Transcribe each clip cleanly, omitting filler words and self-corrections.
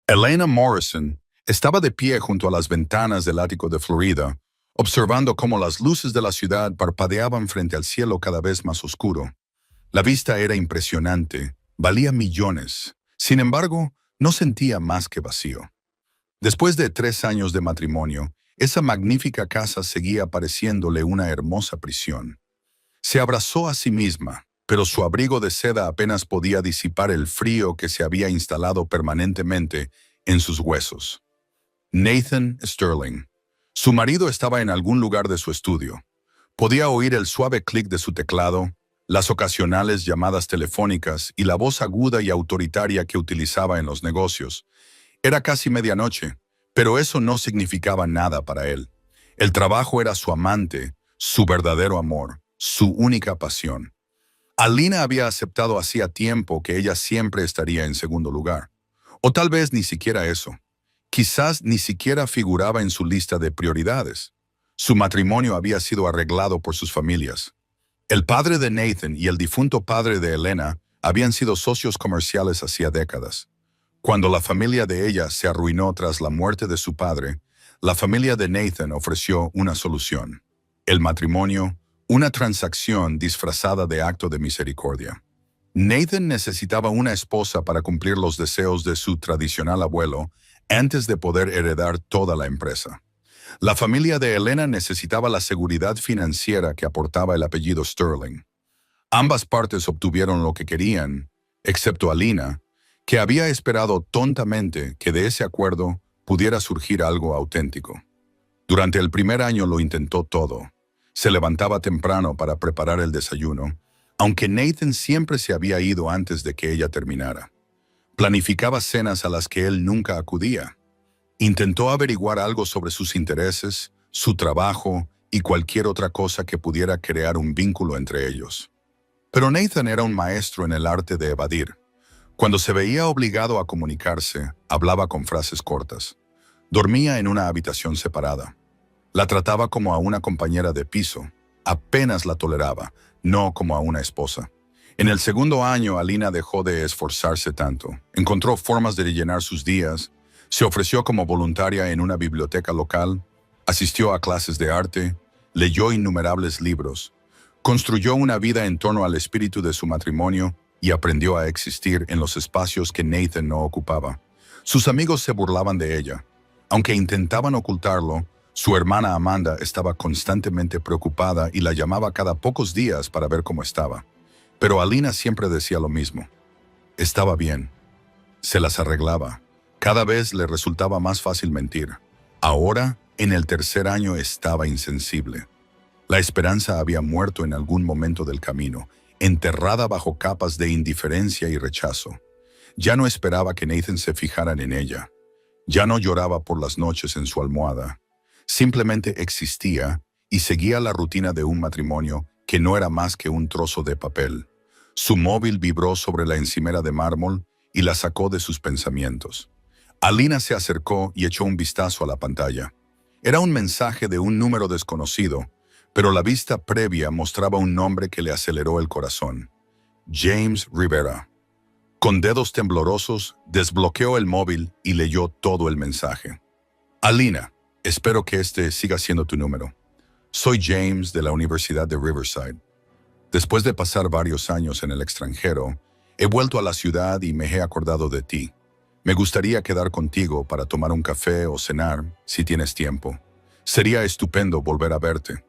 Elena Morrison estaba de pie junto a las ventanas del ático de Florida, observando cómo las luces de la ciudad parpadeaban frente al cielo cada vez más oscuro. La vista era impresionante, valía millones. Sin embargo, no sentía más que vacío. Después de 3 años de matrimonio, esa magnífica casa seguía pareciéndole una hermosa prisión. Se abrazó a sí misma, pero su abrigo de seda apenas podía disipar el frío que se había instalado permanentemente en sus huesos. Nathan Sterling. Su marido estaba en algún lugar de su estudio. Podía oír el suave clic de su teclado, las ocasionales llamadas telefónicas y la voz aguda y autoritaria que utilizaba en los negocios. Era casi medianoche, pero eso no significaba nada para él. El trabajo era su amante, su verdadero amor, su única pasión. Alina había aceptado hacía tiempo que ella siempre estaría en segundo lugar. O tal vez ni siquiera eso. Quizás ni siquiera figuraba en su lista de prioridades. Su matrimonio había sido arreglado por sus familias. El padre de Nathan y el difunto padre de Elena habían sido socios comerciales hacía décadas. Cuando la familia de ella se arruinó tras la muerte de su padre, la familia de Nathan ofreció una solución. El matrimonio, una transacción disfrazada de acto de misericordia. Nathan necesitaba una esposa para cumplir los deseos de su tradicional abuelo antes de poder heredar toda la empresa. La familia de Elena necesitaba la seguridad financiera que aportaba el apellido Sterling. Ambas partes obtuvieron lo que querían, excepto Alina, que había esperado tontamente que de ese acuerdo pudiera surgir algo auténtico. Durante el primer año lo intentó todo. Se levantaba temprano para preparar el desayuno, aunque Nathan siempre se había ido antes de que ella terminara. Planificaba cenas a las que él nunca acudía. Intentó averiguar algo sobre sus intereses, su trabajo y cualquier otra cosa que pudiera crear un vínculo entre ellos. Pero Nathan era un maestro en el arte de evadir. Cuando se veía obligado a comunicarse, hablaba con frases cortas. Dormía en una habitación separada. La trataba como a una compañera de piso. Apenas la toleraba, no como a una esposa. En el segundo año, Alina dejó de esforzarse tanto. Encontró formas de rellenar sus días. Se ofreció como voluntaria en una biblioteca local. Asistió a clases de arte. Leyó innumerables libros. Construyó una vida en torno al espíritu de su matrimonio y aprendió a existir en los espacios que Nathan no ocupaba. Sus amigos se burlaban de ella. Aunque intentaban ocultarlo, su hermana Amanda estaba constantemente preocupada y la llamaba cada pocos días para ver cómo estaba. Pero Alina siempre decía lo mismo. Estaba bien. Se las arreglaba. Cada vez le resultaba más fácil mentir. Ahora, en el tercer año, estaba insensible. La esperanza había muerto en algún momento del camino, enterrada bajo capas de indiferencia y rechazo. Ya no esperaba que Nathan se fijara en ella. Ya no lloraba por las noches en su almohada. Simplemente existía y seguía la rutina de un matrimonio que no era más que un trozo de papel. Su móvil vibró sobre la encimera de mármol y la sacó de sus pensamientos. Alina se acercó y echó un vistazo a la pantalla. Era un mensaje de un número desconocido, pero la vista previa mostraba un nombre que le aceleró el corazón. James Rivera. Con dedos temblorosos, desbloqueó el móvil y leyó todo el mensaje. Alina, espero que este siga siendo tu número. Soy James de la Universidad de Riverside. Después de pasar varios años en el extranjero, he vuelto a la ciudad y me he acordado de ti. Me gustaría quedar contigo para tomar un café o cenar, si tienes tiempo. Sería estupendo volver a verte.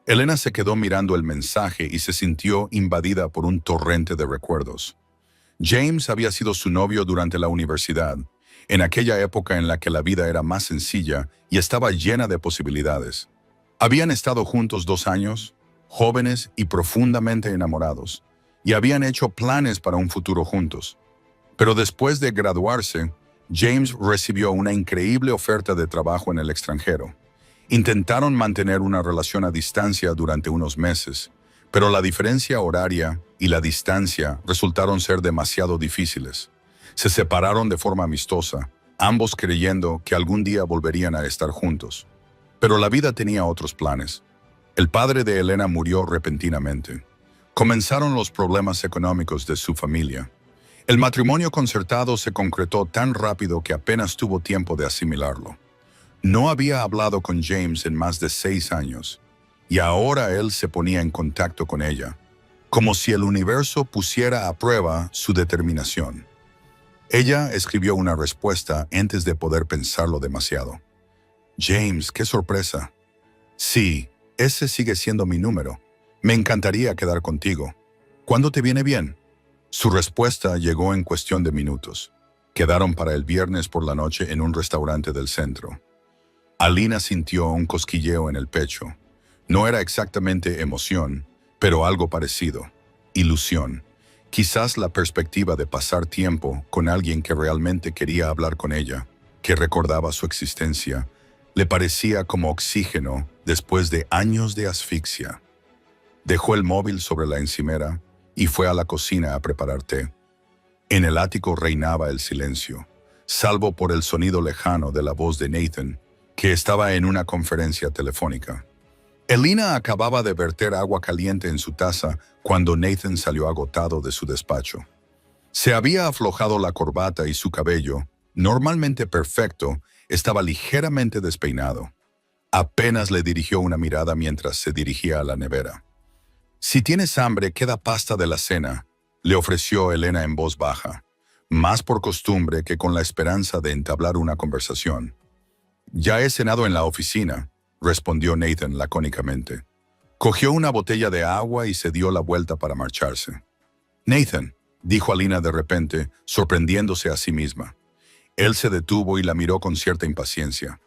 Elena se quedó mirando el mensaje y se sintió invadida por un torrente de recuerdos. James había sido su novio durante la universidad, en aquella época en la que la vida era más sencilla y estaba llena de posibilidades. Habían estado juntos 2 años, jóvenes y profundamente enamorados, y habían hecho planes para un futuro juntos. Pero después de graduarse, James recibió una increíble oferta de trabajo en el extranjero. Intentaron mantener una relación a distancia durante unos meses, pero la diferencia horaria y la distancia resultaron ser demasiado difíciles. Se separaron de forma amistosa, ambos creyendo que algún día volverían a estar juntos. Pero la vida tenía otros planes. El padre de Elena murió repentinamente. Comenzaron los problemas económicos de su familia. El matrimonio concertado se concretó tan rápido que apenas tuvo tiempo de asimilarlo. No había hablado con James en más de 6 años, y ahora él se ponía en contacto con ella, como si el universo pusiera a prueba su determinación. Ella escribió una respuesta antes de poder pensarlo demasiado. James, qué sorpresa. Sí, ese sigue siendo mi número. Me encantaría quedar contigo. ¿Cuándo te viene bien? Su respuesta llegó en cuestión de minutos. Quedaron para el viernes por la noche en un restaurante del centro. Alina sintió un cosquilleo en el pecho. No era exactamente emoción, pero algo parecido. Ilusión. Quizás la perspectiva de pasar tiempo con alguien que realmente quería hablar con ella, que recordaba su existencia, le parecía como oxígeno después de años de asfixia. Dejó el móvil sobre la encimera y fue a la cocina a preparar té. En el ático reinaba el silencio, salvo por el sonido lejano de la voz de Nathan, que estaba en una conferencia telefónica. Elena acababa de verter agua caliente en su taza cuando Nathan salió agotado de su despacho. Se había aflojado la corbata y su cabello, normalmente perfecto, estaba ligeramente despeinado. Apenas le dirigió una mirada mientras se dirigía a la nevera. «Si tienes hambre, queda pasta de la cena», le ofreció Elena en voz baja, más por costumbre que con la esperanza de entablar una conversación. «Ya he cenado en la oficina», respondió Nathan lacónicamente. Cogió una botella de agua y se dio la vuelta para marcharse. «Nathan», dijo Alina de repente, sorprendiéndose a sí misma. Él se detuvo y la miró con cierta impaciencia.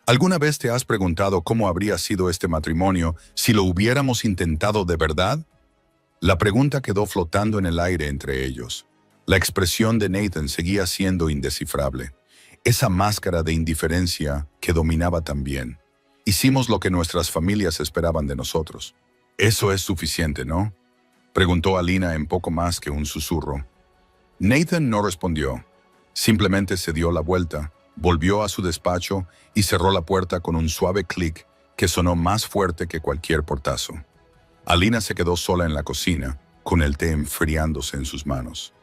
¿Alguna vez te has preguntado cómo habría sido este matrimonio si lo hubiéramos intentado de verdad? La pregunta quedó flotando en el aire entre ellos. La expresión de Nathan seguía siendo indescifrable. Esa máscara de indiferencia que dominaba también. Hicimos lo que nuestras familias esperaban de nosotros. «Eso es suficiente, ¿no?», preguntó Alina en poco más que un susurro. Nathan no respondió. Simplemente se dio la vuelta, volvió a su despacho y cerró la puerta con un suave clic que sonó más fuerte que cualquier portazo. Alina se quedó sola en la cocina, con el té enfriándose en sus manos.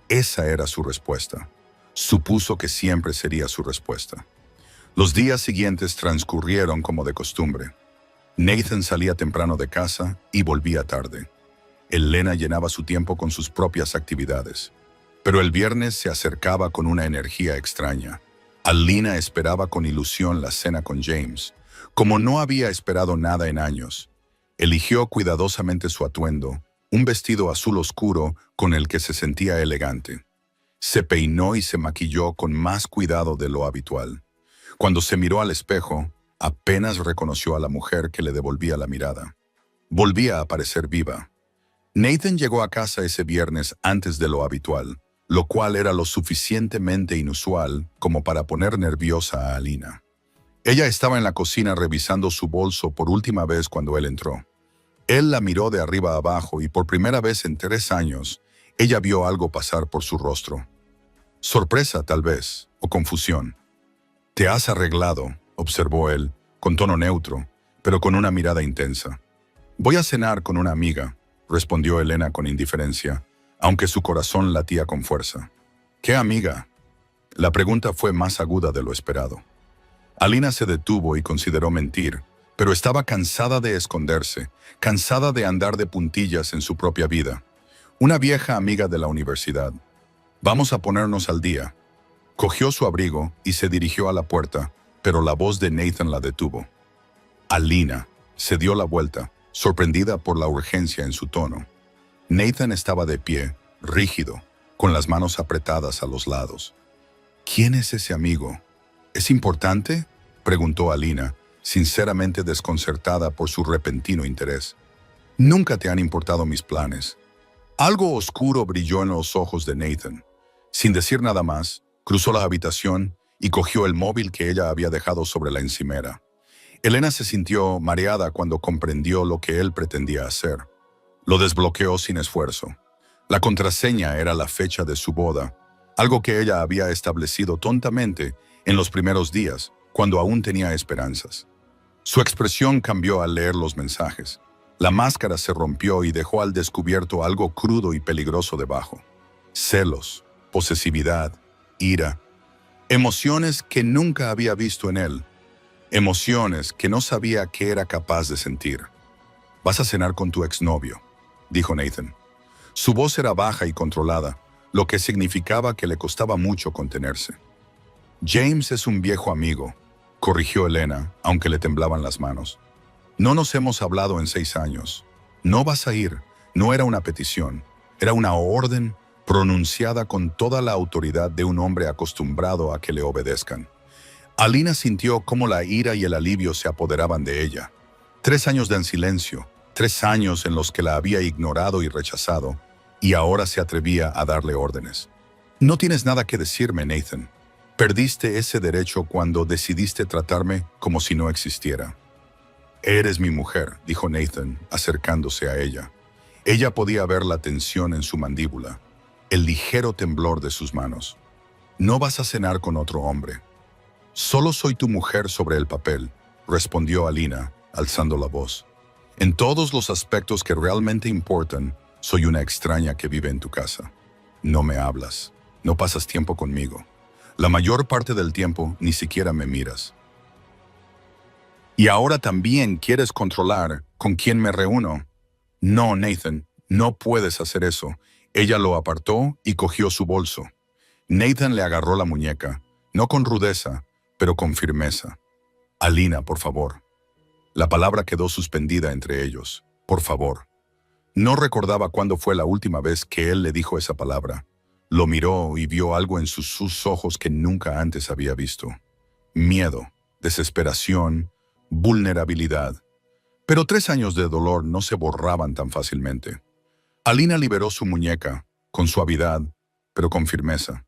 Esa era su respuesta. Supuso que siempre sería su respuesta. Los días siguientes transcurrieron como de costumbre. Nathan salía temprano de casa y volvía tarde. Elena llenaba su tiempo con sus propias actividades. Pero el viernes se acercaba con una energía extraña. Alina esperaba con ilusión la cena con James. Como no había esperado nada en años, eligió cuidadosamente su atuendo, un vestido azul oscuro con el que se sentía elegante. Se peinó y se maquilló con más cuidado de lo habitual. Cuando se miró al espejo, apenas reconoció a la mujer que le devolvía la mirada. Volvía a parecer viva. Nathan llegó a casa ese viernes antes de lo habitual, lo cual era lo suficientemente inusual como para poner nerviosa a Alina. Ella estaba en la cocina revisando su bolso por última vez cuando él entró. Él la miró de arriba a abajo y por primera vez en 3 años, ella vio algo pasar por su rostro. Sorpresa, tal vez, o confusión. «Te has arreglado», observó él, con tono neutro, pero con una mirada intensa. «Voy a cenar con una amiga», respondió Elena con indiferencia, aunque su corazón latía con fuerza. «¿Qué amiga?». La pregunta fue más aguda de lo esperado. Alina se detuvo y consideró mentir, pero estaba cansada de esconderse, cansada de andar de puntillas en su propia vida. Una vieja amiga de la universidad. «Vamos a ponernos al día». Cogió su abrigo y se dirigió a la puerta, pero la voz de Nathan la detuvo. Alina se dio la vuelta, sorprendida por la urgencia en su tono. Nathan estaba de pie, rígido, con las manos apretadas a los lados. «¿Quién es ese amigo? ¿Es importante?», preguntó Alina, sinceramente desconcertada por su repentino interés. «Nunca te han importado mis planes». Algo oscuro brilló en los ojos de Nathan. Sin decir nada más, cruzó la habitación y cogió el móvil que ella había dejado sobre la encimera. Elena se sintió mareada cuando comprendió lo que él pretendía hacer. Lo desbloqueó sin esfuerzo. La contraseña era la fecha de su boda, algo que ella había establecido tontamente en los primeros días, cuando aún tenía esperanzas. Su expresión cambió al leer los mensajes. La máscara se rompió y dejó al descubierto algo crudo y peligroso debajo. Celos. posesividad, ira. Emociones que nunca había visto en él. Emociones que no sabía que era capaz de sentir. «Vas a cenar con tu exnovio», dijo Nathan. Su voz era baja y controlada, lo que significaba que le costaba mucho contenerse. «James es un viejo amigo», corrigió Elena, aunque le temblaban las manos. «No nos hemos hablado en 6 años. No vas a ir». No era una petición, era una orden pronunciada con toda la autoridad de un hombre acostumbrado a que le obedezcan. Alina sintió cómo la ira y el alivio se apoderaban de ella. 3 años de silencio, 3 años en los que la había ignorado y rechazado, y ahora se atrevía a darle órdenes. «No tienes nada que decirme, Nathan. Perdiste ese derecho cuando decidiste tratarme como si no existiera». «Eres mi mujer», dijo Nathan, acercándose a ella. Ella podía ver la tensión en su mandíbula, el ligero temblor de sus manos. «No vas a cenar con otro hombre». «Solo soy tu mujer sobre el papel», respondió Alina, alzando la voz. «En todos los aspectos que realmente importan, soy una extraña que vive en tu casa. No me hablas, no pasas tiempo conmigo. La mayor parte del tiempo ni siquiera me miras. Y ahora también quieres controlar con quién me reúno». «No, Nathan, no puedes hacer eso». Ella lo apartó y cogió su bolso. Nathan le agarró la muñeca, no con rudeza, pero con firmeza. «Alina, por favor». La palabra quedó suspendida entre ellos. «Por favor». No recordaba cuándo fue la última vez que él le dijo esa palabra. Lo miró y vio algo en sus ojos que nunca antes había visto. Miedo, desesperación, vulnerabilidad. Pero 3 años de dolor no se borraban tan fácilmente. Alina liberó su muñeca, con suavidad, pero con firmeza.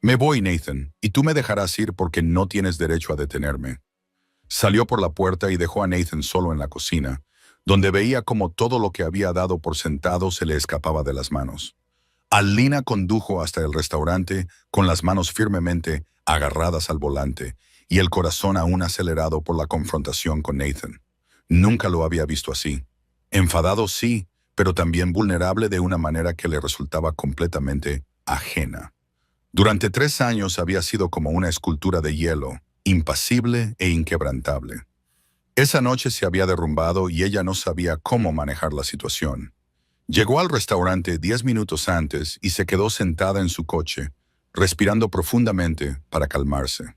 «Me voy, Nathan, y tú me dejarás ir porque no tienes derecho a detenerme». Salió por la puerta y dejó a Nathan solo en la cocina, donde veía como todo lo que había dado por sentado se le escapaba de las manos. Alina condujo hasta el restaurante con las manos firmemente agarradas al volante y el corazón aún acelerado por la confrontación con Nathan. Nunca lo había visto así. Enfadado sí, pero también vulnerable de una manera que le resultaba completamente ajena. Durante 3 años había sido como una escultura de hielo, impasible e inquebrantable. Esa noche se había derrumbado y ella no sabía cómo manejar la situación. Llegó al restaurante 10 minutos antes y se quedó sentada en su coche, respirando profundamente para calmarse.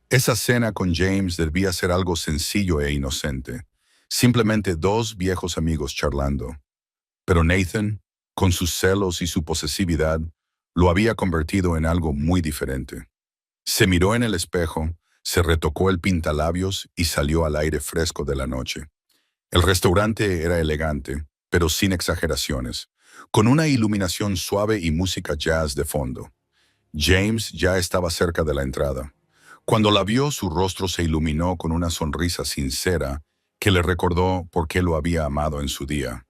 Esa cena con James debía ser algo sencillo e inocente. Simplemente 2 viejos amigos charlando. Pero Nathan, con sus celos y su posesividad, lo había convertido en algo muy diferente. Se miró en el espejo, se retocó el pintalabios y salió al aire fresco de la noche. El restaurante era elegante, pero sin exageraciones, con una iluminación suave y música jazz de fondo. James ya estaba cerca de la entrada. Cuando la vio, su rostro se iluminó con una sonrisa sincera que le recordó por qué lo había amado en su día.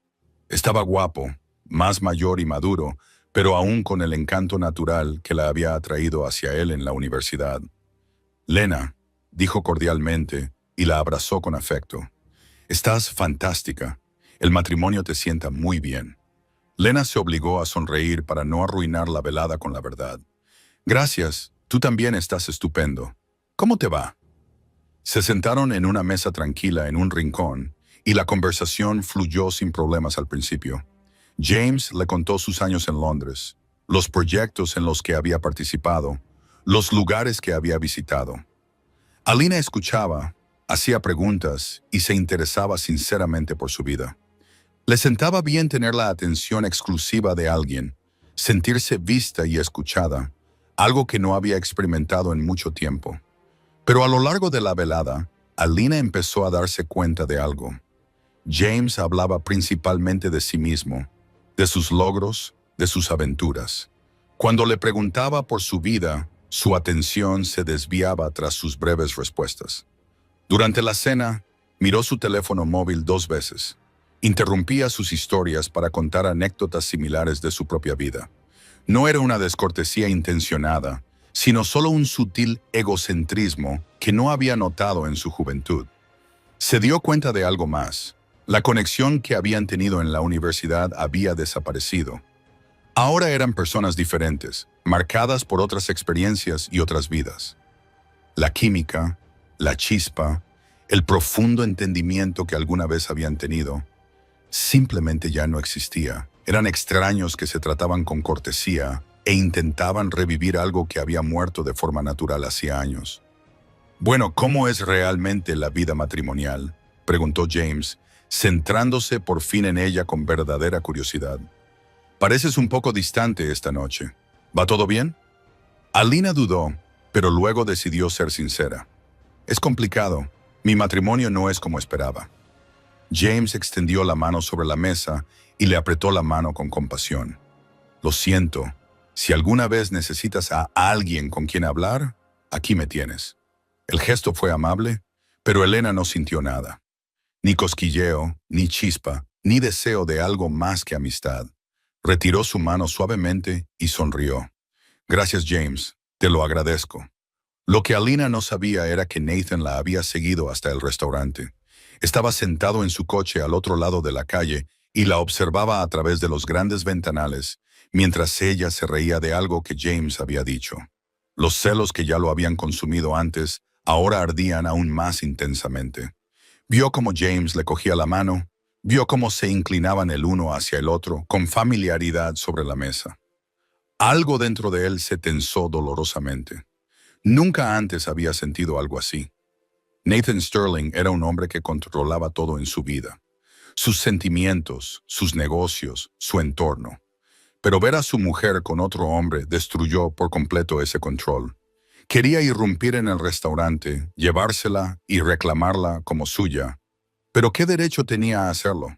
Estaba guapo, más mayor y maduro, pero aún con el encanto natural que la había atraído hacia él en la universidad. «Lena», dijo cordialmente y la abrazó con afecto. «Estás fantástica. El matrimonio te sienta muy bien». Lena se obligó a sonreír para no arruinar la velada con la verdad. «Gracias, tú también estás estupendo. ¿Cómo te va?» Se sentaron en una mesa tranquila en un rincón y la conversación fluyó sin problemas al principio. James le contó sus años en Londres, los proyectos en los que había participado, los lugares que había visitado. Alina escuchaba, hacía preguntas y se interesaba sinceramente por su vida. Le sentaba bien tener la atención exclusiva de alguien, sentirse vista y escuchada, algo que no había experimentado en mucho tiempo. Pero a lo largo de la velada, Alina empezó a darse cuenta de algo. James hablaba principalmente de sí mismo, de sus logros, de sus aventuras. Cuando le preguntaba por su vida, su atención se desviaba tras sus breves respuestas. Durante la cena, miró su teléfono móvil 2 veces. Interrumpía sus historias para contar anécdotas similares de su propia vida. No era una descortesía intencionada, sino solo un sutil egocentrismo que no había notado en su juventud. Se dio cuenta de algo más. La conexión que habían tenido en la universidad había desaparecido. Ahora eran personas diferentes, marcadas por otras experiencias y otras vidas. La química, la chispa, el profundo entendimiento que alguna vez habían tenido, simplemente ya no existía. Eran extraños que se trataban con cortesía e intentaban revivir algo que había muerto de forma natural hacía años. Bueno, ¿cómo es realmente la vida matrimonial?, preguntó James, centrándose por fin en ella con verdadera curiosidad. Pareces un poco distante esta noche. ¿Va todo bien? Alina dudó, pero luego decidió ser sincera. Es complicado. Mi matrimonio no es como esperaba. James extendió la mano sobre la mesa y le apretó la mano con compasión. Lo siento. Si alguna vez necesitas a alguien con quien hablar, aquí me tienes. El gesto fue amable, pero Elena no sintió nada. Ni cosquilleo, ni chispa, ni deseo de algo más que amistad. Retiró su mano suavemente y sonrió. Gracias, James. Te lo agradezco. Lo que Alina no sabía era que Nathan la había seguido hasta el restaurante. Estaba sentado en su coche al otro lado de la calle y la observaba a través de los grandes ventanales, mientras ella se reía de algo que James había dicho. Los celos que ya lo habían consumido antes ahora ardían aún más intensamente. Vio cómo James le cogía la mano, vio cómo se inclinaban el uno hacia el otro con familiaridad sobre la mesa. Algo dentro de él se tensó dolorosamente. Nunca antes había sentido algo así. Nathan Sterling era un hombre que controlaba todo en su vida. Sus sentimientos, sus negocios, su entorno. Pero ver a su mujer con otro hombre destruyó por completo ese control. Quería irrumpir en el restaurante, llevársela y reclamarla como suya. ¿Pero qué derecho tenía a hacerlo?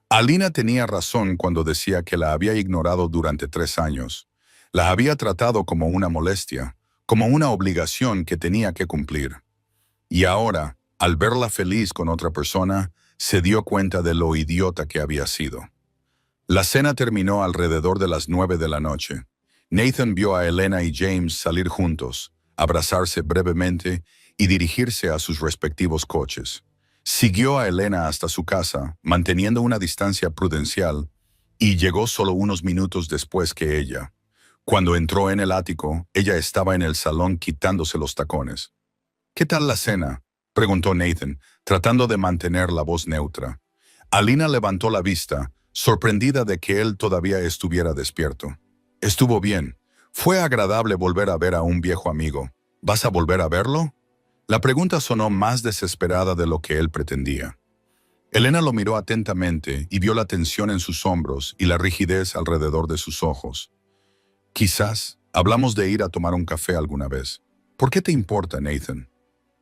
Alina tenía razón cuando decía que la había ignorado durante 3 años. La había tratado como una molestia, como una obligación que tenía que cumplir. Y ahora, al verla feliz con otra persona, se dio cuenta de lo idiota que había sido. La cena terminó alrededor de las 9 de la noche. Nathan vio a Elena y James salir juntos, abrazarse brevemente y dirigirse a sus respectivos coches. Siguió a Elena hasta su casa, manteniendo una distancia prudencial, y llegó solo unos minutos después que ella. Cuando entró en el ático, ella estaba en el salón quitándose los tacones. ¿Qué tal la cena?, preguntó Nathan, tratando de mantener la voz neutra. Alina levantó la vista, sorprendida de que él todavía estuviera despierto. Estuvo bien. Fue agradable volver a ver a un viejo amigo. ¿Vas a volver a verlo? La pregunta sonó más desesperada de lo que él pretendía. Elena lo miró atentamente y vio la tensión en sus hombros y la rigidez alrededor de sus ojos. Quizás hablamos de ir a tomar un café alguna vez. ¿Por qué te importa, Nathan?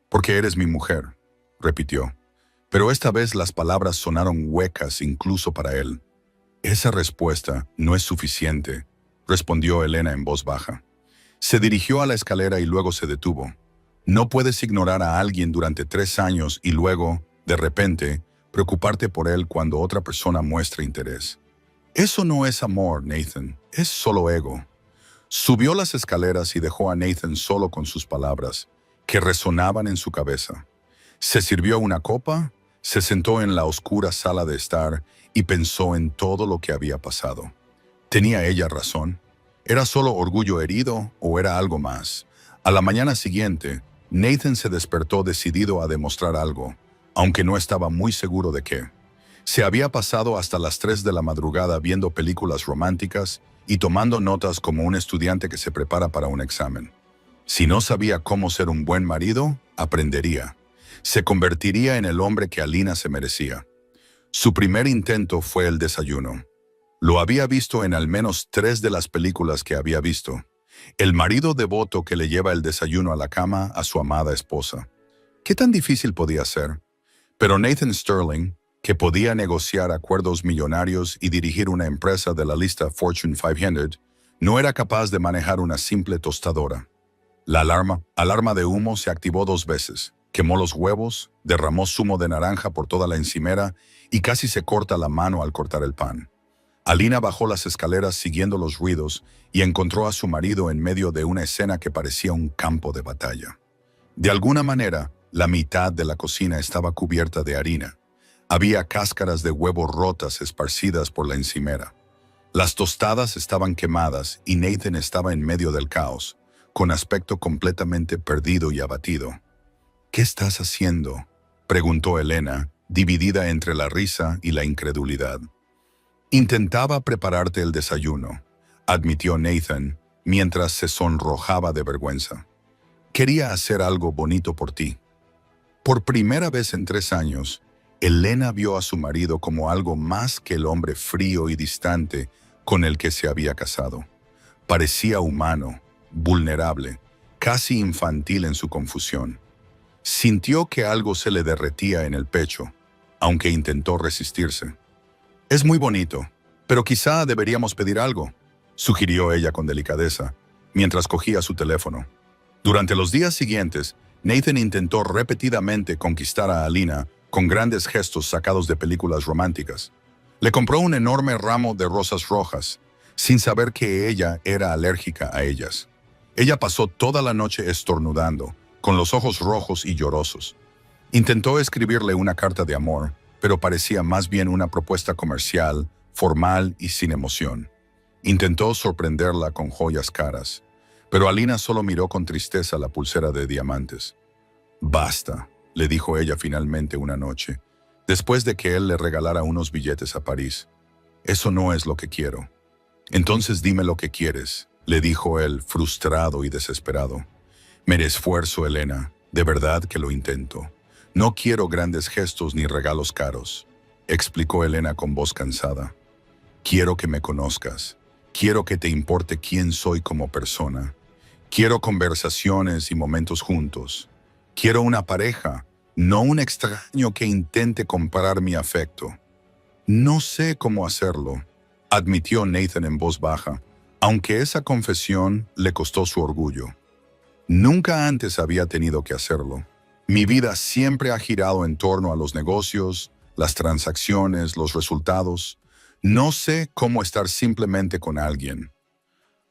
Porque eres mi mujer, repitió. Pero esta vez las palabras sonaron huecas incluso para él. Esa respuesta no es suficiente, respondió Elena en voz baja. Se dirigió a la escalera y luego se detuvo. No puedes ignorar a alguien durante 3 años y luego, de repente, preocuparte por él cuando otra persona muestra interés. Eso no es amor, Nathan, es solo ego. Subió las escaleras y dejó a Nathan solo con sus palabras, que resonaban en su cabeza. Se sirvió una copa, se sentó en la oscura sala de estar y pensó en todo lo que había pasado. ¿Tenía ella razón? ¿Era solo orgullo herido o era algo más? A la mañana siguiente, Nathan se despertó decidido a demostrar algo, aunque no estaba muy seguro de qué. Se había pasado hasta las 3 de la madrugada viendo películas románticas y tomando notas como un estudiante que se prepara para un examen. Si no sabía cómo ser un buen marido, aprendería. Se convertiría en el hombre que Alina se merecía. Su primer intento fue el desayuno. Lo había visto en al menos 3 de las películas que había visto. El marido devoto que le lleva el desayuno a la cama a su amada esposa. ¿Qué tan difícil podía ser? Pero Nathan Sterling, que podía negociar acuerdos millonarios y dirigir una empresa de la lista Fortune 500, no era capaz de manejar una simple tostadora. La alarma de humo se activó 2 veces, quemó los huevos, derramó zumo de naranja por toda la encimera y casi se corta la mano al cortar el pan. Alina bajó las escaleras siguiendo los ruidos y encontró a su marido en medio de una escena que parecía un campo de batalla. De alguna manera, la mitad de la cocina estaba cubierta de harina. Había cáscaras de huevo rotas esparcidas por la encimera. Las tostadas estaban quemadas y Nathan estaba en medio del caos, con aspecto completamente perdido y abatido. ¿Qué estás haciendo?, preguntó Elena, dividida entre la risa y la incredulidad. Intentaba prepararte el desayuno, admitió Nathan, mientras se sonrojaba de vergüenza. Quería hacer algo bonito por ti. Por primera vez en 3 años, Elena vio a su marido como algo más que el hombre frío y distante con el que se había casado. Parecía humano, vulnerable, casi infantil en su confusión. Sintió que algo se le derretía en el pecho, aunque intentó resistirse. «Es muy bonito, pero quizá deberíamos pedir algo», sugirió ella con delicadeza, mientras cogía su teléfono. Durante los días siguientes, Nathan intentó repetidamente conquistar a Alina con grandes gestos sacados de películas románticas. Le compró un enorme ramo de rosas rojas, sin saber que ella era alérgica a ellas. Ella pasó toda la noche estornudando, con los ojos rojos y llorosos. Intentó escribirle una carta de amor, pero parecía más bien una propuesta comercial, formal y sin emoción. Intentó sorprenderla con joyas caras, pero Alina solo miró con tristeza la pulsera de diamantes. «Basta», le dijo ella finalmente una noche, después de que él le regalara unos billetes a París. «Eso no es lo que quiero». «Entonces dime lo que quieres», le dijo él, frustrado y desesperado. «Me esfuerzo, Elena, de verdad que lo intento. No quiero grandes gestos ni regalos caros», explicó Elena con voz cansada. «Quiero que me conozcas. Quiero que te importe quién soy como persona. Quiero conversaciones y momentos juntos. Quiero una pareja, no un extraño que intente comprar mi afecto». «No sé cómo hacerlo», admitió Nathan en voz baja, aunque esa confesión le costó su orgullo. «Nunca antes había tenido que hacerlo. Mi vida siempre ha girado en torno a los negocios, las transacciones, los resultados. No sé cómo estar simplemente con alguien».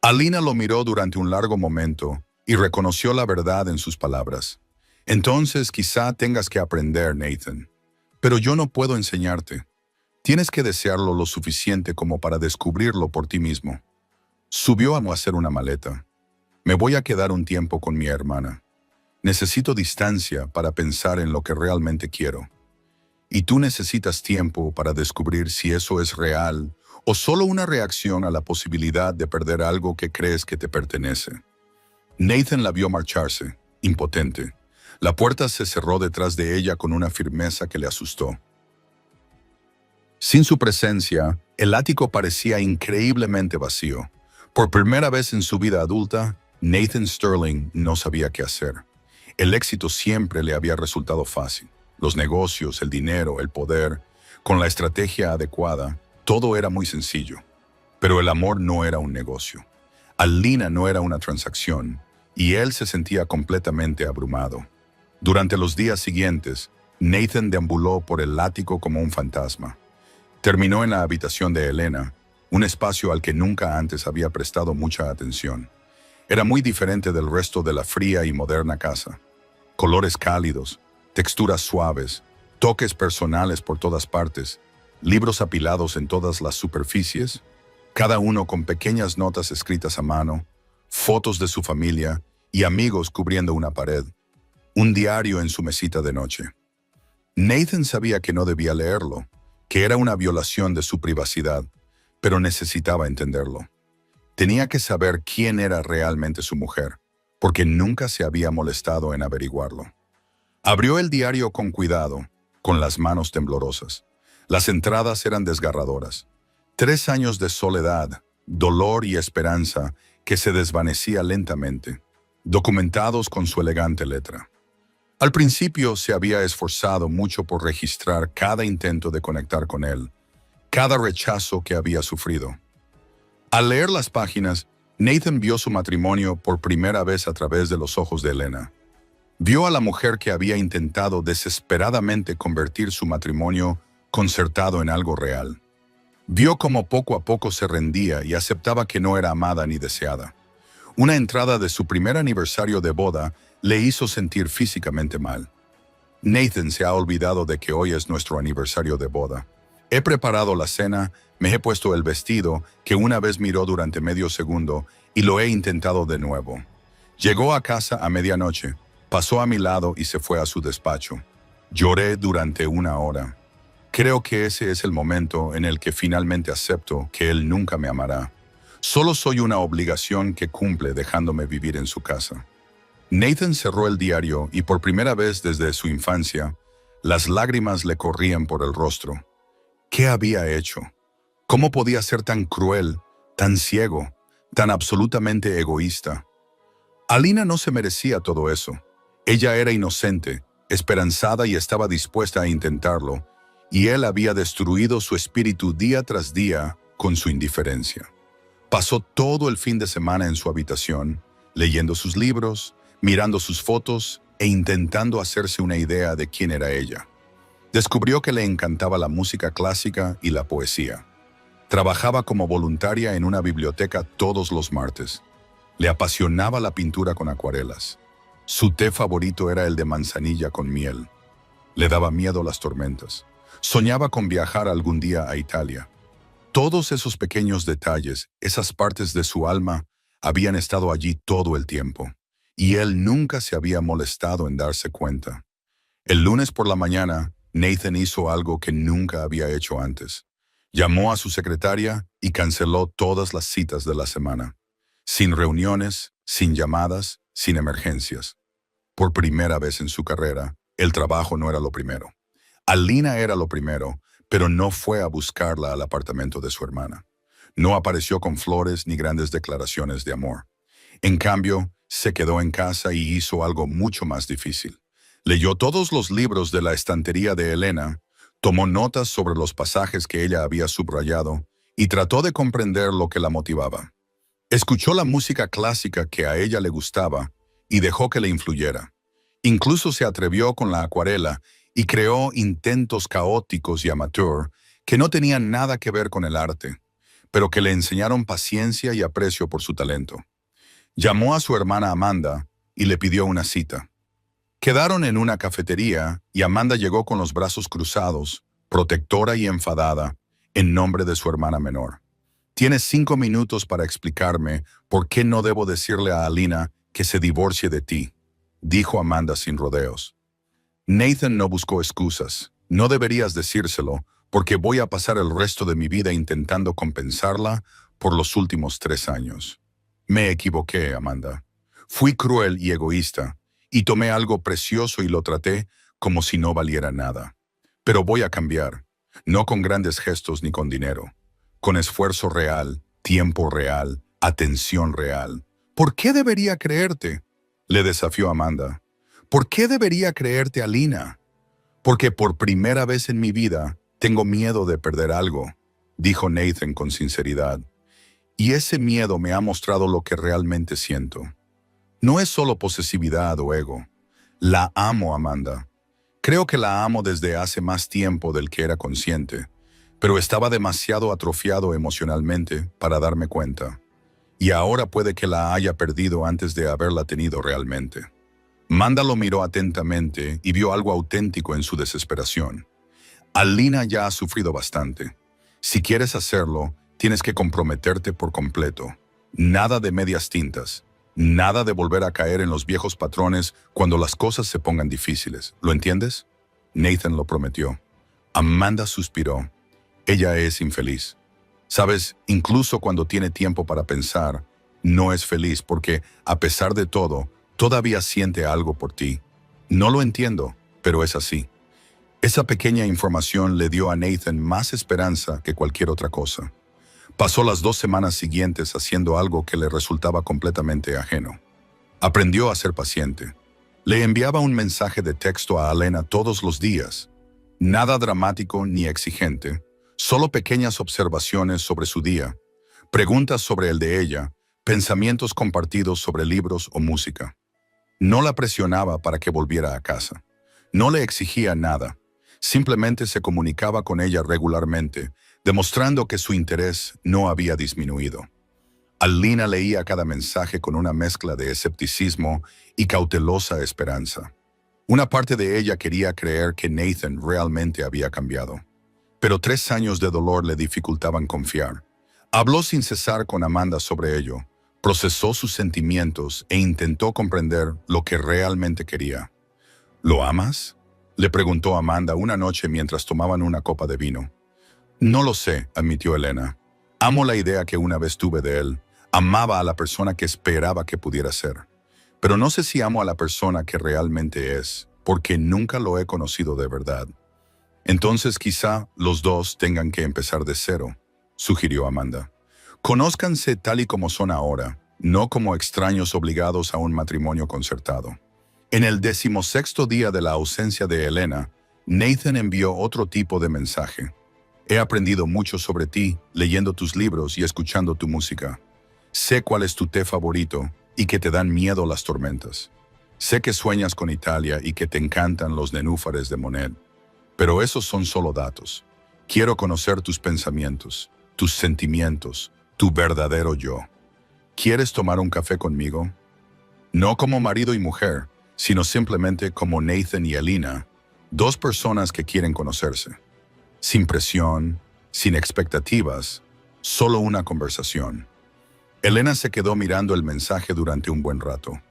Alina lo miró durante un largo momento y reconoció la verdad en sus palabras. «Entonces quizá tengas que aprender, Nathan. Pero yo no puedo enseñarte. Tienes que desearlo lo suficiente como para descubrirlo por ti mismo». Subió a hacer una maleta. «Me voy a quedar un tiempo con mi hermana. Necesito distancia para pensar en lo que realmente quiero. Y tú necesitas tiempo para descubrir si eso es real o solo una reacción a la posibilidad de perder algo que crees que te pertenece». Nathan la vio marcharse, impotente. La puerta se cerró detrás de ella con una firmeza que le asustó. Sin su presencia, el ático parecía increíblemente vacío. Por primera vez en su vida adulta, Nathan Sterling no sabía qué hacer. El éxito siempre le había resultado fácil. Los negocios, el dinero, el poder, con la estrategia adecuada, todo era muy sencillo. Pero el amor no era un negocio. Alina no era una transacción, y él se sentía completamente abrumado. Durante los días siguientes, Nathan deambuló por el ático como un fantasma. Terminó en la habitación de Elena, un espacio al que nunca antes había prestado mucha atención. Era muy diferente del resto de la fría y moderna casa. Colores cálidos, texturas suaves, toques personales por todas partes, libros apilados en todas las superficies, cada uno con pequeñas notas escritas a mano, fotos de su familia y amigos cubriendo una pared, un diario en su mesita de noche. Nathan sabía que no debía leerlo, que era una violación de su privacidad, pero necesitaba entenderlo. Tenía que saber quién era realmente su mujer, porque nunca se había molestado en averiguarlo. Abrió el diario con cuidado, con las manos temblorosas. Las entradas eran desgarradoras. 3 años de soledad, dolor y esperanza que se desvanecía lentamente, documentados con su elegante letra. Al principio se había esforzado mucho por registrar cada intento de conectar con él, cada rechazo que había sufrido. Al leer las páginas, Nathan vio su matrimonio por primera vez a través de los ojos de Elena. Vio a la mujer que había intentado desesperadamente convertir su matrimonio concertado en algo real. Vio cómo poco a poco se rendía y aceptaba que no era amada ni deseada. Una entrada de su primer aniversario de boda le hizo sentir físicamente mal. «Nathan se ha olvidado de que hoy es nuestro aniversario de boda. He preparado la cena, Me he puesto el vestido que una vez miró durante medio segundo y lo he intentado de nuevo. Llegó a casa a medianoche, pasó a mi lado y se fue a su despacho. Lloré durante 1 hora. Creo que ese es el momento en el que finalmente acepto que él nunca me amará. Solo soy una obligación que cumple dejándome vivir en su casa. Nathan cerró el diario y por primera vez desde su infancia, las lágrimas le corrían por el rostro. ¿Qué había hecho? ¿Cómo podía ser tan cruel, tan ciego, tan absolutamente egoísta? Alina no se merecía todo eso. Ella era inocente, esperanzada y estaba dispuesta a intentarlo, y él había destruido su espíritu día tras día con su indiferencia. Pasó todo el fin de semana en su habitación, leyendo sus libros, mirando sus fotos e intentando hacerse una idea de quién era ella. Descubrió que le encantaba la música clásica y la poesía. Trabajaba como voluntaria en una biblioteca todos los martes. Le apasionaba la pintura con acuarelas. Su té favorito era el de manzanilla con miel. Le daba miedo las tormentas. Soñaba con viajar algún día a Italia. Todos esos pequeños detalles, esas partes de su alma, habían estado allí todo el tiempo, y él nunca se había molestado en darse cuenta. El lunes por la mañana, Nathan hizo algo que nunca había hecho antes. Llamó a su secretaria y canceló todas las citas de la semana. Sin reuniones, sin llamadas, sin emergencias. Por primera vez en su carrera, el trabajo no era lo primero. Alina era lo primero, pero no fue a buscarla al apartamento de su hermana. No apareció con flores ni grandes declaraciones de amor. En cambio, se quedó en casa y hizo algo mucho más difícil. Leyó todos los libros de la estantería de Elena, tomó notas sobre los pasajes que ella había subrayado y trató de comprender lo que la motivaba. Escuchó la música clásica que a ella le gustaba y dejó que le influyera. Incluso se atrevió con la acuarela y creó intentos caóticos y amateur que no tenían nada que ver con el arte, pero que le enseñaron paciencia y aprecio por su talento. Llamó a su hermana Amanda y le pidió una cita. Quedaron en una cafetería y Amanda llegó con los brazos cruzados, protectora y enfadada, en nombre de su hermana menor. «Tienes 5 minutos para explicarme por qué no debo decirle a Alina que se divorcie de ti», dijo Amanda sin rodeos. Nathan no buscó excusas. «No deberías decírselo, porque voy a pasar el resto de mi vida intentando compensarla por los últimos 3 años. Me equivoqué, Amanda. Fui cruel y egoísta, y tomé algo precioso y lo traté como si no valiera nada. Pero voy a cambiar, no con grandes gestos ni con dinero, con esfuerzo real, tiempo real, atención real. ¿Por qué debería creerte?», le desafió Amanda. «¿Por qué debería creerte, Alina?» «Porque por primera vez en mi vida tengo miedo de perder algo», dijo Nathan con sinceridad. «Y ese miedo me ha mostrado lo que realmente siento. No es solo posesividad o ego. La amo, Amanda. Creo que la amo desde hace más tiempo del que era consciente, pero estaba demasiado atrofiado emocionalmente para darme cuenta. Y ahora puede que la haya perdido antes de haberla tenido realmente». Amanda lo miró atentamente y vio algo auténtico en su desesperación. «Alina ya ha sufrido bastante. Si quieres hacerlo, tienes que comprometerte por completo. Nada de medias tintas. Nada de volver a caer en los viejos patrones cuando las cosas se pongan difíciles. ¿Lo entiendes?». Nathan lo prometió. Amanda suspiró. Ella es infeliz. Sabes, incluso cuando tiene tiempo para pensar, no es feliz porque, a pesar de todo, todavía siente algo por ti. No lo entiendo, pero es así. Esa pequeña información le dio a Nathan más esperanza que cualquier otra cosa. Pasó las 2 semanas siguientes haciendo algo que le resultaba completamente ajeno. Aprendió a ser paciente. Le enviaba un mensaje de texto a Elena todos los días. Nada dramático ni exigente, solo pequeñas observaciones sobre su día, preguntas sobre el de ella, pensamientos compartidos sobre libros o música. No la presionaba para que volviera a casa. No le exigía nada. Simplemente se comunicaba con ella regularmente, demostrando que su interés no había disminuido. Alina leía cada mensaje con una mezcla de escepticismo y cautelosa esperanza. Una parte de ella quería creer que Nathan realmente había cambiado. pero 3 años de dolor le dificultaban confiar. Habló sin cesar con Amanda sobre ello, procesó sus sentimientos e intentó comprender lo que realmente quería. ¿Lo amas?, le preguntó Amanda una noche mientras tomaban una copa de vino. No lo sé, admitió Elena. Amo la idea que una vez tuve de él. Amaba a la persona que esperaba que pudiera ser. Pero no sé si amo a la persona que realmente es, porque nunca lo he conocido de verdad. Entonces quizá los dos tengan que empezar de cero, sugirió Amanda. Conózcanse tal y como son ahora, no como extraños obligados a un matrimonio concertado. En el 16º día de la ausencia de Elena, Nathan envió otro tipo de mensaje. He aprendido mucho sobre ti, leyendo tus libros y escuchando tu música. Sé cuál es tu té favorito y que te dan miedo las tormentas. Sé que sueñas con Italia y que te encantan los nenúfares de Monet. Pero esos son solo datos. Quiero conocer tus pensamientos, tus sentimientos, tu verdadero yo. ¿Quieres tomar un café conmigo? No como marido y mujer, sino simplemente como Nathan y Elena, dos personas que quieren conocerse. Sin presión, sin expectativas, solo una conversación. Elena se quedó mirando el mensaje durante un buen rato.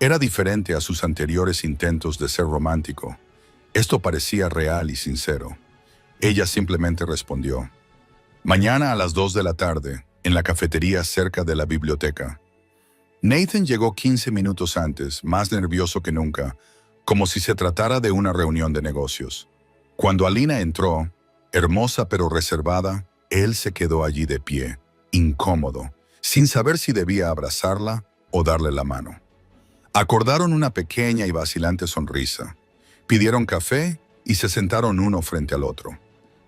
Era diferente a sus anteriores intentos de ser romántico. Esto parecía real y sincero. Ella simplemente respondió: mañana a las 2 de la tarde, en la cafetería cerca de la biblioteca. Nathan llegó 15 minutos antes, más nervioso que nunca, como si se tratara de una reunión de negocios. Cuando Alina entró, hermosa pero reservada, él se quedó allí de pie, incómodo, sin saber si debía abrazarla o darle la mano. Acordaron una pequeña y vacilante sonrisa. Pidieron café y se sentaron uno frente al otro.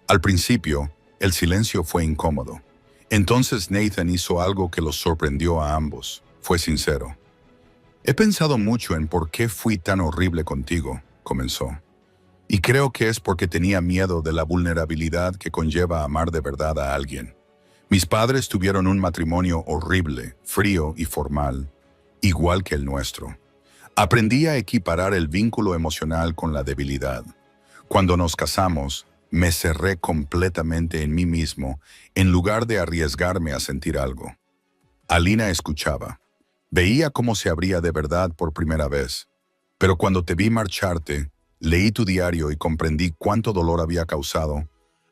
Al principio, el silencio fue incómodo. Entonces Nathan hizo algo que los sorprendió a ambos. Fue sincero. He pensado mucho en por qué fui tan horrible contigo, comenzó. Y creo que es porque tenía miedo de la vulnerabilidad que conlleva amar de verdad a alguien. Mis padres tuvieron un matrimonio horrible, frío y formal, igual que el nuestro. Aprendí a equiparar el vínculo emocional con la debilidad. Cuando nos casamos, me cerré completamente en mí mismo, en lugar de arriesgarme a sentir algo. Alina escuchaba. Veía cómo se abría de verdad por primera vez. Pero cuando te vi marcharte, leí tu diario y comprendí cuánto dolor había causado.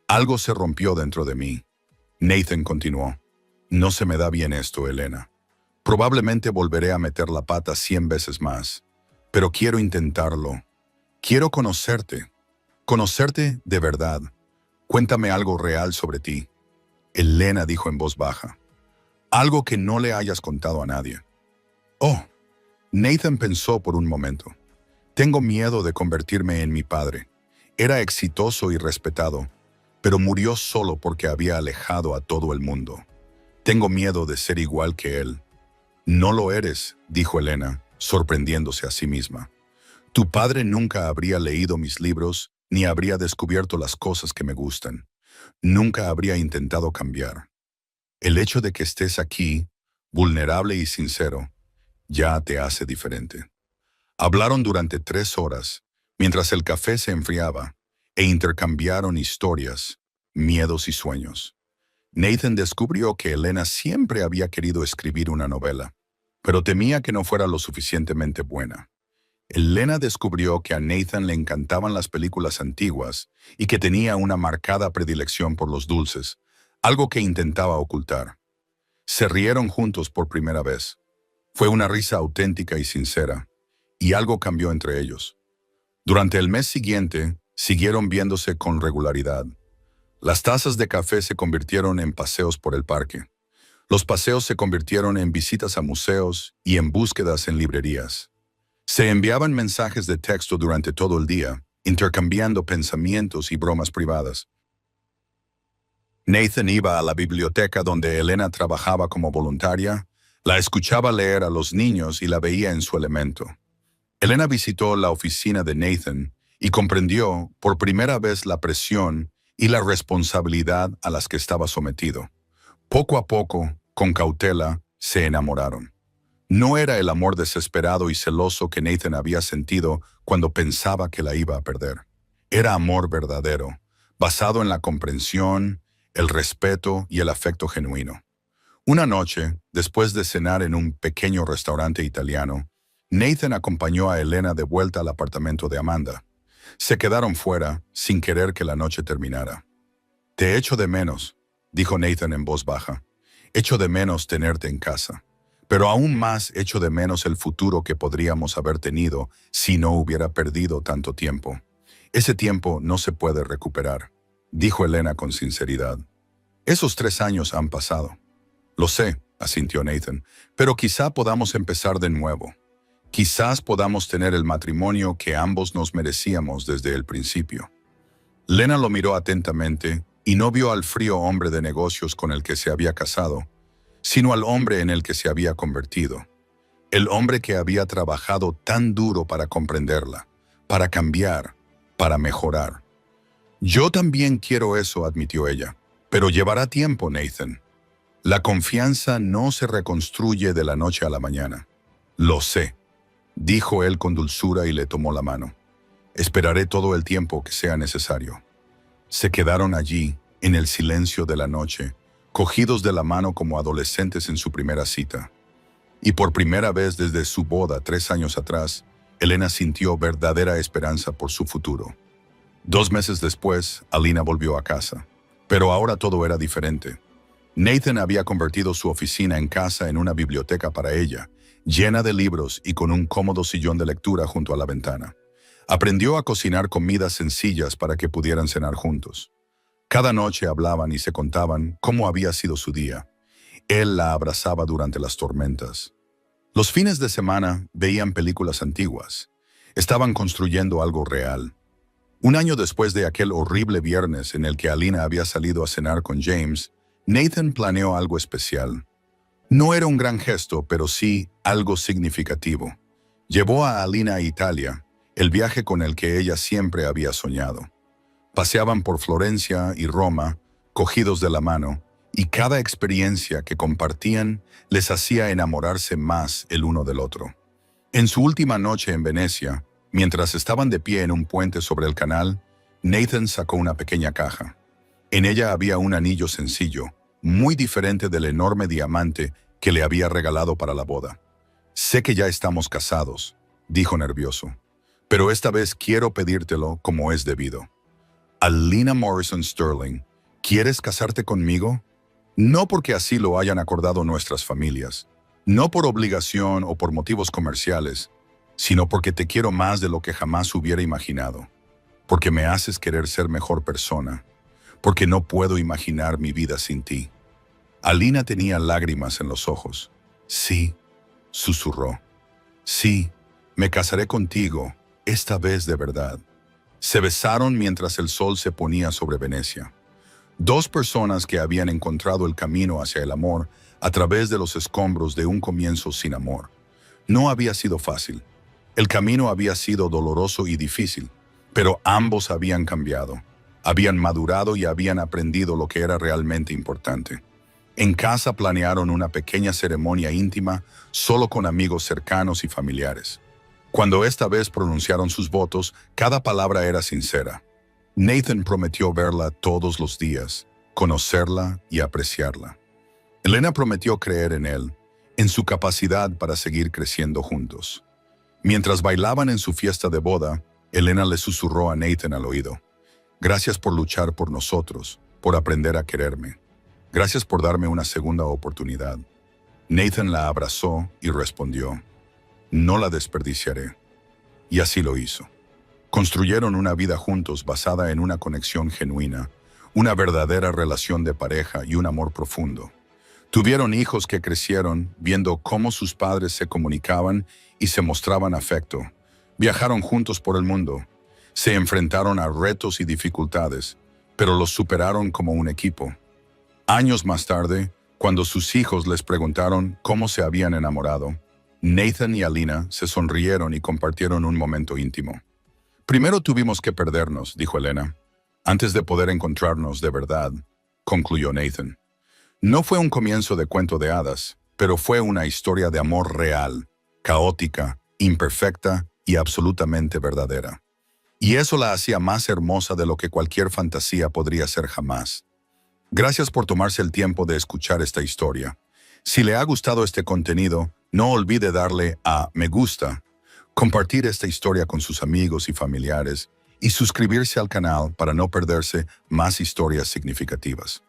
Algo se rompió dentro de mí. Nathan continuó. No se me da bien esto, Elena. Probablemente volveré a meter la pata 100 veces más. Pero quiero intentarlo. Quiero conocerte. Conocerte de verdad. Cuéntame algo real sobre ti. Elena dijo en voz baja. Algo que no le hayas contado a nadie. Oh, Nathan pensó por un momento. Tengo miedo de convertirme en mi padre. Era exitoso y respetado, pero murió solo porque había alejado a todo el mundo. Tengo miedo de ser igual que él. No lo eres, dijo Elena, sorprendiéndose a sí misma. Tu padre nunca habría leído mis libros ni habría descubierto las cosas que me gustan. Nunca habría intentado cambiar. El hecho de que estés aquí, vulnerable y sincero, ya te hace diferente. Hablaron durante 3 horas, mientras el café se enfriaba, e intercambiaron historias, miedos y sueños. Nathan descubrió que Elena siempre había querido escribir una novela, pero temía que no fuera lo suficientemente buena. Elena descubrió que a Nathan le encantaban las películas antiguas y que tenía una marcada predilección por los dulces, algo que intentaba ocultar. Se rieron juntos por primera vez. Fue una risa auténtica y sincera, y algo cambió entre ellos. Durante el mes siguiente, siguieron viéndose con regularidad. Las tazas de café se convirtieron en paseos por el parque. Los paseos se convirtieron en visitas a museos y en búsquedas en librerías. Se enviaban mensajes de texto durante todo el día, intercambiando pensamientos y bromas privadas. Nathan iba a la biblioteca donde Elena trabajaba como voluntaria, la escuchaba leer a los niños y la veía en su elemento. Elena visitó la oficina de Nathan y comprendió por primera vez la presión y la responsabilidad a las que estaba sometido. Poco a poco, con cautela, se enamoraron. No era el amor desesperado y celoso que Nathan había sentido cuando pensaba que la iba a perder. Era amor verdadero, basado en la comprensión, el respeto y el afecto genuino. Una noche, después de cenar en un pequeño restaurante italiano, Nathan acompañó a Elena de vuelta al apartamento de Amanda. Se quedaron fuera, sin querer que la noche terminara. «Te echo de menos», dijo Nathan en voz baja. «Echo de menos tenerte en casa. Pero aún más echo de menos el futuro que podríamos haber tenido si no hubiera perdido tanto tiempo. Ese tiempo no se puede recuperar», dijo Elena con sinceridad. «Esos 3 años han pasado». «Lo sé», asintió Nathan, «pero quizá podamos empezar de nuevo. Quizás podamos tener el matrimonio que ambos nos merecíamos desde el principio». Lena lo miró atentamente y no vio al frío hombre de negocios con el que se había casado, sino al hombre en el que se había convertido. El hombre que había trabajado tan duro para comprenderla, para cambiar, para mejorar. «Yo también quiero eso», admitió ella, «pero llevará tiempo, Nathan. La confianza no se reconstruye de la noche a la mañana». «Lo sé», dijo él con dulzura y le tomó la mano. «Esperaré todo el tiempo que sea necesario». Se quedaron allí, en el silencio de la noche, cogidos de la mano como adolescentes en su primera cita. Y por primera vez desde su boda 3 años atrás, Elena sintió verdadera esperanza por su futuro. 2 meses después, Alina volvió a casa. Pero ahora todo era diferente. Nathan había convertido su oficina en casa en una biblioteca para ella, llena de libros y con un cómodo sillón de lectura junto a la ventana. Aprendió a cocinar comidas sencillas para que pudieran cenar juntos. Cada noche hablaban y se contaban cómo había sido su día. Él la abrazaba durante las tormentas. Los fines de semana veían películas antiguas. Estaban construyendo algo real. 1 año después de aquel horrible viernes en el que Alina había salido a cenar con James, Nathan planeó algo especial. No era un gran gesto, pero sí algo significativo. Llevó a Alina a Italia, el viaje con el que ella siempre había soñado. Paseaban por Florencia y Roma, cogidos de la mano, y cada experiencia que compartían les hacía enamorarse más el uno del otro. En su última noche en Venecia, mientras estaban de pie en un puente sobre el canal, Nathan sacó una pequeña caja. En ella había un anillo sencillo, muy diferente del enorme diamante que le había regalado para la boda. «Sé que ya estamos casados», dijo nervioso, «pero esta vez quiero pedírtelo como es debido. Alina Morrison Sterling, ¿quieres casarte conmigo? No porque así lo hayan acordado nuestras familias, no por obligación o por motivos comerciales, sino porque te quiero más de lo que jamás hubiera imaginado, porque me haces querer ser mejor persona, porque no puedo imaginar mi vida sin ti». Alina tenía lágrimas en los ojos. «Sí», susurró. «Sí, me casaré contigo, esta vez de verdad». Se besaron mientras el sol se ponía sobre Venecia. 2 personas que habían encontrado el camino hacia el amor a través de los escombros de un comienzo sin amor. No había sido fácil. El camino había sido doloroso y difícil, pero ambos habían cambiado, habían madurado y habían aprendido lo que era realmente importante. En casa planearon una pequeña ceremonia íntima solo con amigos cercanos y familiares. Cuando esta vez pronunciaron sus votos, cada palabra era sincera. Nathan prometió verla todos los días, conocerla y apreciarla. Elena prometió creer en él, en su capacidad para seguir creciendo juntos. Mientras bailaban en su fiesta de boda, Elena le susurró a Nathan al oído: «Gracias por luchar por nosotros, por aprender a quererme. Gracias por darme una segunda oportunidad». Nathan la abrazó y respondió: «No la desperdiciaré». Y así lo hizo. Construyeron una vida juntos basada en una conexión genuina, una verdadera relación de pareja y un amor profundo. Tuvieron hijos que crecieron viendo cómo sus padres se comunicaban y se mostraban afecto. Viajaron juntos por el mundo. Se enfrentaron a retos y dificultades, pero los superaron como un equipo. Años más tarde, cuando sus hijos les preguntaron cómo se habían enamorado, Nathan y Alina se sonrieron y compartieron un momento íntimo. «Primero tuvimos que perdernos», dijo Elena, «antes de poder encontrarnos de verdad», concluyó Nathan. No fue un comienzo de cuento de hadas, pero fue una historia de amor real, caótica, imperfecta y absolutamente verdadera. y eso la hacía más hermosa de lo que cualquier fantasía podría ser jamás. Gracias por tomarse el tiempo de escuchar esta historia. Si le ha gustado este contenido, no olvide darle a me gusta, compartir esta historia con sus amigos y familiares y suscribirse al canal para no perderse más historias significativas.